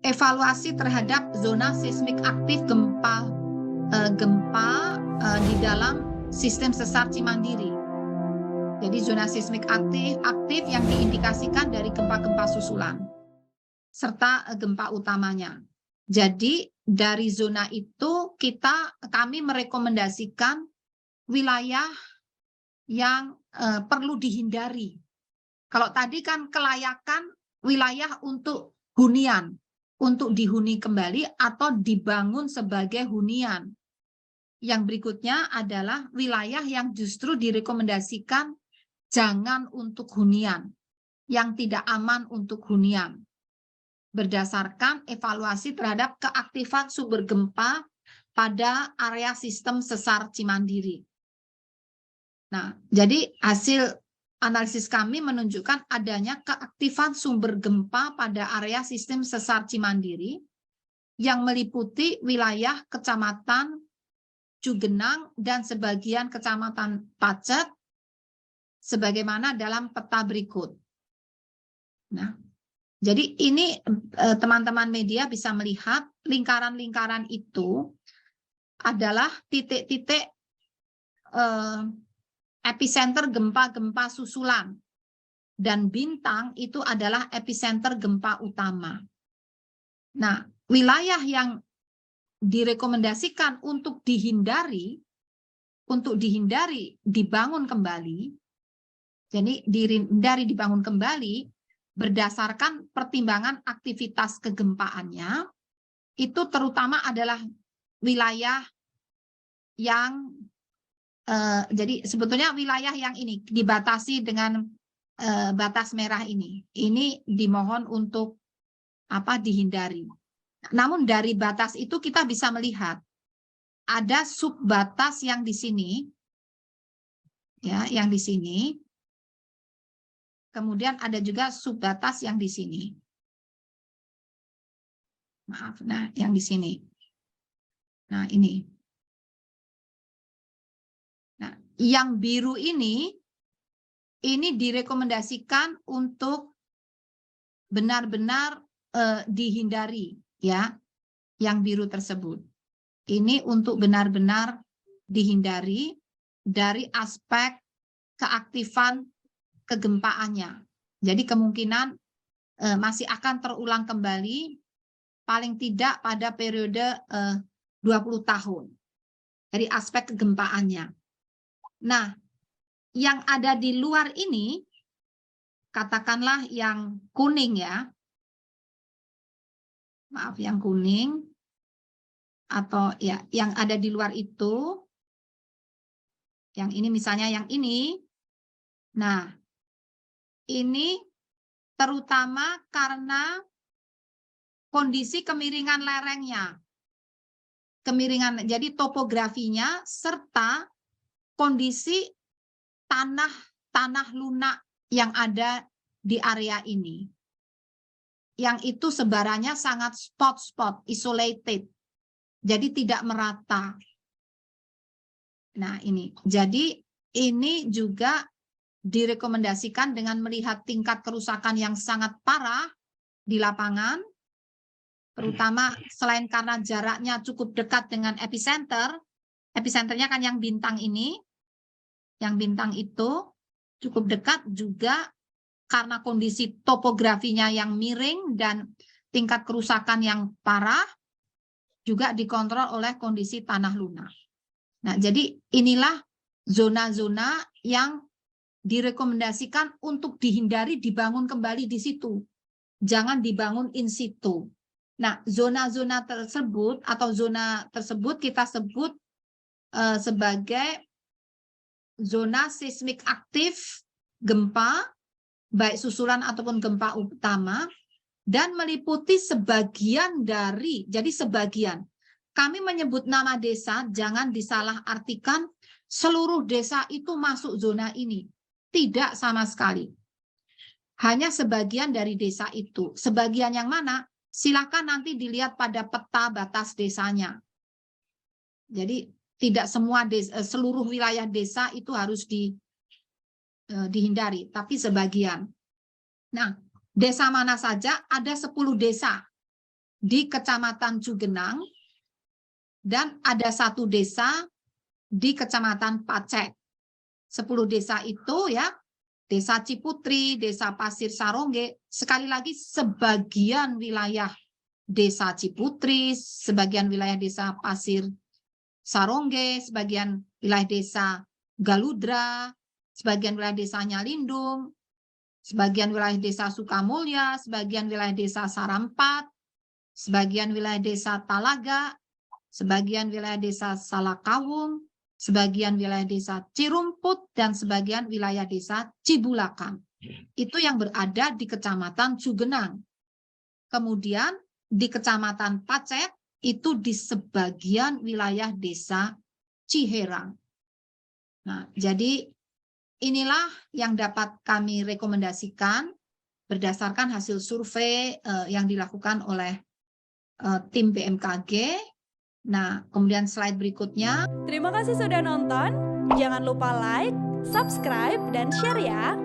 evaluasi terhadap zona seismik aktif gempa di dalam sistem sesar Cimandiri. Jadi zona seismik aktif yang diindikasikan dari gempa-gempa susulan serta gempa utamanya. Jadi dari zona itu kami merekomendasikan wilayah yang perlu dihindari. Kalau tadi kan kelayakan wilayah untuk hunian, untuk dihuni kembali atau dibangun sebagai hunian. Yang berikutnya adalah wilayah yang justru direkomendasikan jangan untuk hunian, yang tidak aman untuk hunian. Berdasarkan evaluasi terhadap keaktifan sumber gempa pada area sistem sesar Cimandiri. Nah, jadi hasil analisis kami menunjukkan adanya keaktifan sumber gempa pada area sistem sesar Cimandiri yang meliputi wilayah Kecamatan Cugenang dan sebagian Kecamatan Pacet sebagaimana dalam peta berikut. Nah, jadi ini teman-teman media bisa melihat lingkaran-lingkaran itu adalah titik-titik epicenter gempa-gempa susulan. Dan bintang itu adalah epicenter gempa utama. Nah, wilayah yang direkomendasikan untuk dihindari dibangun kembali, jadi dihindari dibangun kembali berdasarkan pertimbangan aktivitas kegempaannya, itu terutama adalah wilayah yang jadi sebetulnya wilayah yang ini dibatasi dengan batas merah ini dimohon untuk dihindari. Namun dari batas itu kita bisa melihat ada subbatas yang di sini, ya, yang di sini. Kemudian ada juga subbatas yang di sini. Maaf, nah yang di sini. Nah ini. Nah, yang biru ini direkomendasikan untuk benar-benar dihindari, ya, yang biru tersebut. Ini untuk benar-benar dihindari dari aspek keaktifan kegempaannya. Jadi kemungkinan masih akan terulang kembali paling tidak pada periode 20 tahun dari aspek kegempaannya. Nah, yang ada di luar ini, katakanlah yang kuning ya, maaf yang kuning, atau ya yang ada di luar itu, yang ini misalnya yang ini, nah ini terutama karena kondisi kemiringan lerengnya, jadi topografinya serta kondisi tanah lunak yang ada di area ini, yang itu sebarannya sangat spot-spot, isolated, jadi tidak merata. Nah ini, jadi ini juga direkomendasikan dengan melihat tingkat kerusakan yang sangat parah di lapangan, terutama selain karena jaraknya cukup dekat dengan epicenter, epicenternya kan yang bintang ini, yang bintang itu cukup dekat juga karena kondisi topografinya yang miring dan tingkat kerusakan yang parah juga dikontrol oleh kondisi tanah lunak. Nah, jadi inilah zona-zona yang direkomendasikan untuk dihindari dibangun kembali di situ. Jangan dibangun in situ. Nah, zona-zona tersebut atau zona tersebut kita sebut sebagai zona seismik aktif gempa, baik susulan ataupun gempa utama, dan meliputi sebagian dari, jadi sebagian. Kami menyebut nama desa, jangan disalahartikan seluruh desa itu masuk zona ini. Tidak sama sekali. Hanya sebagian dari desa itu. Sebagian yang mana? Silakan nanti dilihat pada peta batas desanya. Jadi tidak semua seluruh wilayah desa itu harus dihindari, tapi sebagian. Nah, desa mana saja? Ada 10 desa di Kecamatan Cugenang, dan ada 1 desa di Kecamatan Pacek. 10 desa itu ya, Desa Ciputri, Desa Pasir Sarongge, sekali lagi sebagian wilayah Desa Ciputri, sebagian wilayah Desa Pasir Sarongge, sebagian wilayah Desa Galudra, sebagian wilayah Desa Nyalindung, sebagian wilayah Desa Sukamulya, sebagian wilayah Desa Sarampat, sebagian wilayah Desa Talaga, sebagian wilayah Desa Salakawung, sebagian wilayah Desa Cirumput, dan sebagian wilayah Desa Cibulakan. Itu yang berada di Kecamatan Cugenang. Kemudian di Kecamatan Pacek itu di sebagian wilayah Desa Ciherang. Nah, jadi inilah yang dapat kami rekomendasikan berdasarkan hasil survei yang dilakukan oleh tim BMKG. Nah, kemudian slide berikutnya. Terima kasih sudah nonton. Jangan lupa like, subscribe, dan share ya.